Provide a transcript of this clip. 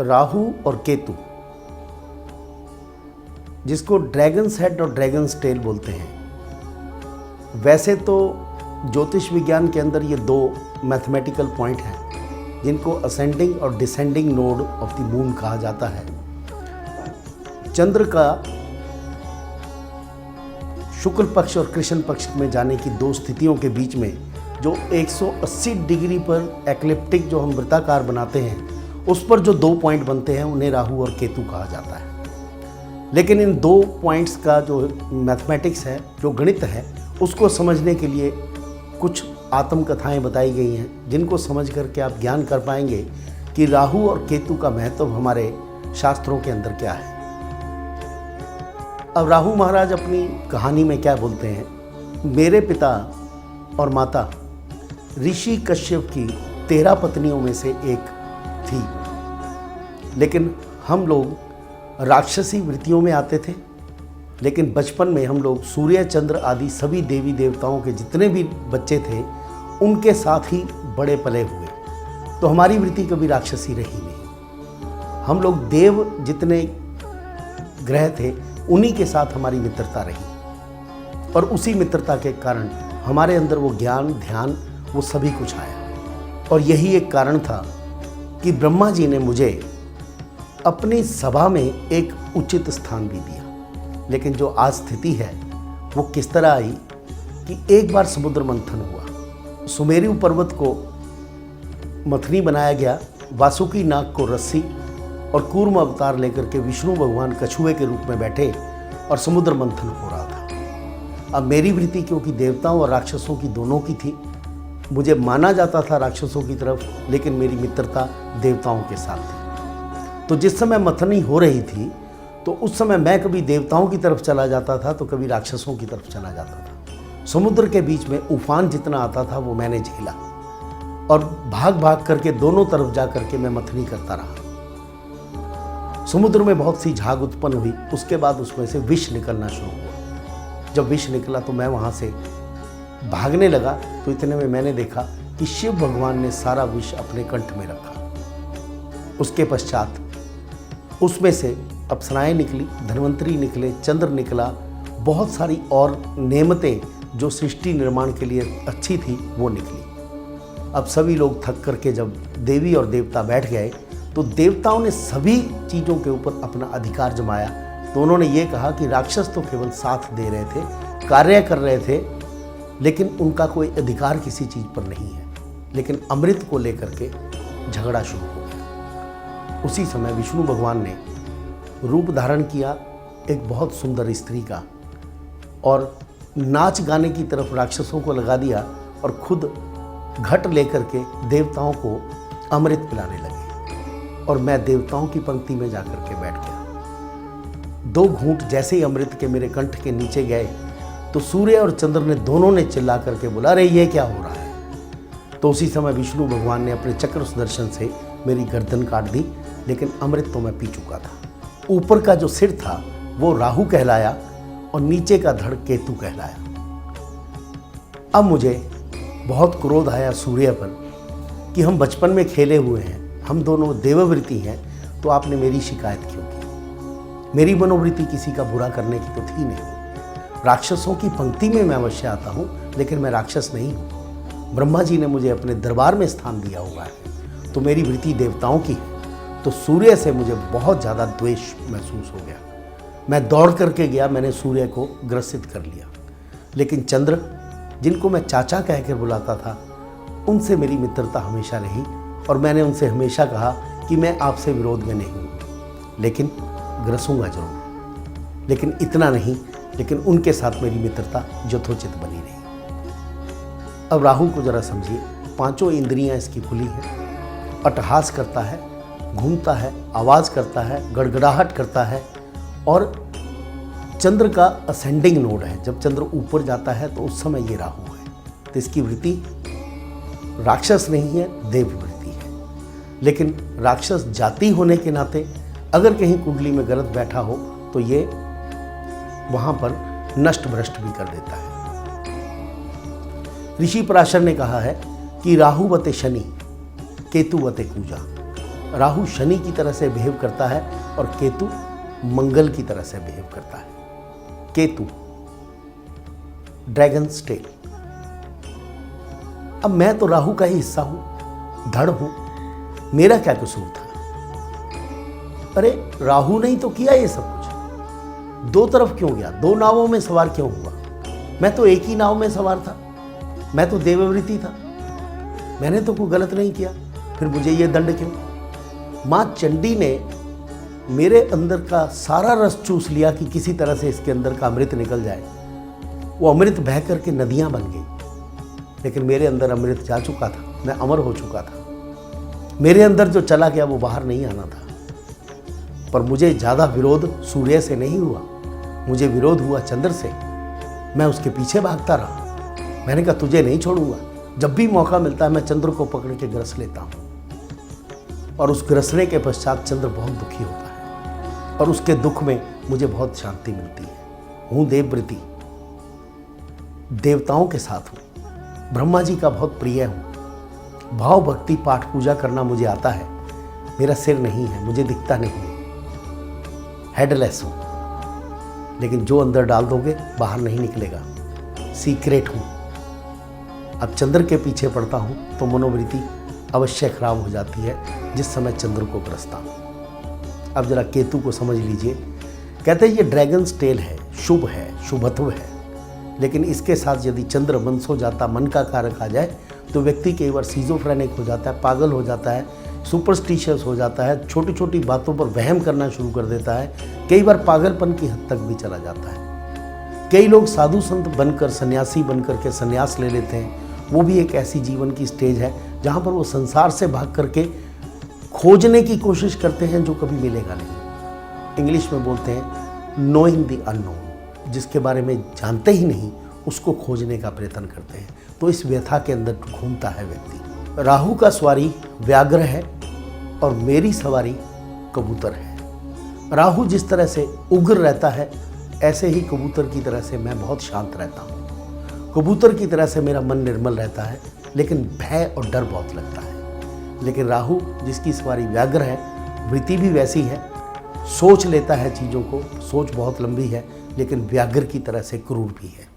राहु और केतु, जिसको dragons head और ड्रैगन्स टेल बोलते हैं। वैसे तो ज्योतिष विज्ञान के अंदर ये दो मैथमेटिकल पॉइंट हैं जिनको असेंडिंग और descending node of the moon कहा जाता है। चंद्र का शुक्ल पक्ष और कृष्ण पक्ष में जाने की दो स्थितियों के बीच में जो 180 डिग्री पर एक्लिप्टिक जो हम वृत्ताकार बनाते हैं, उस पर जो दो पॉइंट बनते हैं उन्हें राहु और केतु कहा जाता है। लेकिन इन दो पॉइंट्स का जो मैथमेटिक्स है, जो गणित है, उसको समझने के लिए कुछ आत्मकथाएं बताई गई हैं जिनको समझ करके आप ज्ञान कर पाएंगे कि राहु और केतु का महत्व हमारे शास्त्रों के अंदर क्या है। अब राहु महाराज अपनी कहानी में क्या बोलते हैं, मेरे पिता और माता ऋषि कश्यप की 13 पत्नियों में से एक थी, लेकिन हम लोग राक्षसी वृत्तियों में आते थे। लेकिन बचपन में हम लोग सूर्य चंद्र आदि सभी देवी देवताओं के जितने भी बच्चे थे उनके साथ ही बड़े पले हुए, तो हमारी वृत्ति कभी राक्षसी रही नहीं। हम लोग देव जितने ग्रह थे उन्हीं के साथ हमारी मित्रता रही, और उसी मित्रता के कारण हमारे अंदर वो ज्ञान ध्यान वो सभी कुछ आया। और यही एक कारण था कि ब्रह्मा जी ने मुझे अपनी सभा में एक उचित स्थान भी दिया। लेकिन जो आज स्थिति है वो किस तरह आई कि एक बार समुद्र मंथन हुआ, सुमेरु पर्वत को मथनी बनाया गया, वासुकी नाग को रस्सी और कूर्म अवतार लेकर के विष्णु भगवान कछुए के रूप में बैठे और समुद्र मंथन हो रहा था। अब मेरी वृत्ति क्योंकि देवताओं और राक्षसों की दोनों की थी, मुझे माना जाता था राक्षसों की तरफ, लेकिन मेरी मित्रता देवताओं के साथ थी। तो जिस समय मथनी हो रही थी तो उस समय मैं कभी देवताओं की तरफ चला जाता था तो कभी राक्षसों की तरफ चला जाता था। समुद्र के बीच में उफान जितना आता था वो मैंने झेला, और भाग भाग करके दोनों तरफ जा करके मैं मथनी करता रहा। समुद्र में बहुत सी झाग उत्पन्न हुई, उसके बाद उसमें से विष निकलना शुरू हुआ। जब विष निकला तो मैं वहाँ से भागने लगा, तो इतने में मैंने देखा कि शिव भगवान ने सारा विष अपने कंठ में रखा। उसके पश्चात उसमें से अप्सराएं निकली, धन्वंतरी निकले, चंद्र निकला, बहुत सारी और नेमतें जो सृष्टि निर्माण के लिए अच्छी थी वो निकली। अब सभी लोग थक करके जब देवी और देवता बैठ गए तो देवताओं ने सभी चीज़ों के ऊपर अपना अधिकार जमाया। तो उन्होंने ये कहा कि राक्षस तो केवल साथ दे रहे थे, कार्य कर रहे थे, लेकिन उनका कोई अधिकार किसी चीज़ पर नहीं है। लेकिन अमृत को लेकर के झगड़ा शुरू हो गया। उसी समय विष्णु भगवान ने रूप धारण किया एक बहुत सुंदर स्त्री का, और नाच गाने की तरफ राक्षसों को लगा दिया और खुद घट लेकर के देवताओं को अमृत पिलाने लगे। और मैं देवताओं की पंक्ति में जाकर के बैठ गया। 2 घूंट जैसे ही अमृत के मेरे कंठ के नीचे गए तो सूर्य और चंद्र ने दोनों ने चिल्ला करके बोला, अरे ये क्या हो रहा है। तो उसी समय विष्णु भगवान ने अपने चक्र सुदर्शन से मेरी गर्दन काट दी, लेकिन अमृत तो मैं पी चुका था। ऊपर का जो सिर था वो राहु कहलाया और नीचे का धड़ केतु कहलाया। अब मुझे बहुत क्रोध आया सूर्य पर कि हम बचपन में खेले हुए हैं, हम दोनों देववृत्ति हैं, तो आपने मेरी शिकायत क्यों की। मेरी मनोवृत्ति किसी का बुरा करने की तो थी नहीं। राक्षसों की पंक्ति में मैं अवश्य आता हूँ, लेकिन मैं राक्षस नहीं हूँ। ब्रह्मा जी ने मुझे अपने दरबार में स्थान दिया हुआ है, तो मेरी वृत्ति देवताओं की है। तो सूर्य से मुझे बहुत ज़्यादा द्वेष महसूस हो गया। मैं दौड़ करके गया, मैंने सूर्य को ग्रसित कर लिया। लेकिन चंद्र, जिनको मैं चाचा कहकर बुलाता था, उनसे मेरी मित्रता हमेशा रही, और मैंने उनसे हमेशा कहा कि मैं आपसे विरोध में नहीं हूँ, लेकिन ग्रसूंगा जरूर। लेकिन इतना नहीं, लेकिन उनके साथ मेरी मित्रता यथोचित बनी रही। अब राहु को जरा समझिए, 5 इंद्रियां इसकी खुली हैं, अट्टहास करता है, घूमता है, आवाज़ करता है, गड़गड़ाहट करता है, और चंद्र का असेंडिंग नोड है। जब चंद्र ऊपर जाता है तो उस समय ये राहु है। तो इसकी वृत्ति राक्षस नहीं है, देव वृत्ति है। लेकिन राक्षस जाति होने के नाते अगर कहीं कुंडली में गलत बैठा हो तो ये वहाँ पर नष्ट भ्रष्ट भी कर देता है। ऋषि पराशर ने कहा है कि राहु वते शनि, केतु वते कूजा। राहु शनि की तरह से बिहेव करता है और केतु मंगल की तरह से बिहेव करता है। Ketu dragon's tail. अब मैं तो राहु का ही हिस्सा हूं, धड़ हूं, मेरा क्या कसूर था? अरे राहु ने ही तो किया ये सब कुछ। दो तरफ क्यों गया? दो नावों में सवार क्यों हुआ? मैं तो एक ही नाव में सवार था, मैं तो देवव्रती था, मैंने तो कोई गलत नहीं किया, फिर मुझे ये दंड क्यों? माँ चंडी ने मेरे अंदर का सारा रस चूस लिया कि किसी तरह से इसके अंदर का अमृत निकल जाए। वो अमृत बह करके नदियां बन गई, लेकिन मेरे अंदर अमृत जा चुका था, मैं अमर हो चुका था। मेरे अंदर जो चला गया वो बाहर नहीं आना था। पर मुझे ज़्यादा विरोध सूर्य से नहीं हुआ, मुझे विरोध हुआ चंद्र से। मैं उसके पीछे भागता रहा। मैंने कहा तुझे नहीं छोड़ूंगा। जब भी मौका मिलता है मैं चंद्र को पकड़ के ग्रस लेता हूँ, और उस ग्रसने के पश्चात चंद्र बहुत दुखी होता है, और उसके दुख में मुझे बहुत शांति मिलती है। हूँ देवव्रती, देवताओं के साथ हूँ, ब्रह्मा जी का बहुत प्रिय हूँ। भाव भक्ति पाठ पूजा करना मुझे आता है। मेरा सिर नहीं है, मुझे दिखता नहीं है, हेडलेस हूँ, लेकिन जो अंदर डाल दोगे बाहर नहीं निकलेगा। सीक्रेट हूँ। अब चंद्र के पीछे पड़ता हूँ तो मनोवृत्ति अवश्य खराब हो जाती है जिस समय चंद्र को ग्रसता हूँ। अब जरा केतु को समझ लीजिए। कहते हैं ये ड्रैगन्स टेल है, शुभ है, शुभत्व है, लेकिन इसके साथ यदि चंद्र मनस हो जाता, मन का कारक आ जाए, तो व्यक्ति कई बार सीजोफ्रेनिक हो जाता है, पागल हो जाता है, सुपरस्टिशियस हो जाता है, छोटी छोटी बातों पर वहम करना शुरू कर देता है, कई बार पागलपन की हद तक भी चला जाता है। कई लोग साधु संत बनकर, सन्यासी बनकर के सन्यास ले लेते हैं। वो भी एक ऐसी जीवन की स्टेज है जहाँ पर वो संसार से भाग करके खोजने की कोशिश करते हैं जो कभी मिलेगा नहीं। इंग्लिश में बोलते हैं नोइंग द अननोन, जिसके बारे में जानते ही नहीं उसको खोजने का प्रयत्न करते हैं। तो इस व्यथा के अंदर घूमता है व्यक्ति। राहु का सवारी व्याघ्र है और मेरी सवारी कबूतर है। राहु जिस तरह से उग्र रहता है, ऐसे ही कबूतर की तरह से मैं बहुत शांत रहता हूँ। कबूतर की तरह से मेरा मन निर्मल रहता है, लेकिन भय और डर बहुत लगता है। लेकिन राहु जिसकी सवारी व्याघ्र है, वृत्ति भी वैसी है, सोच लेता है चीज़ों को, सोच बहुत लंबी है, लेकिन व्याघ्र की तरह से क्रूर भी है।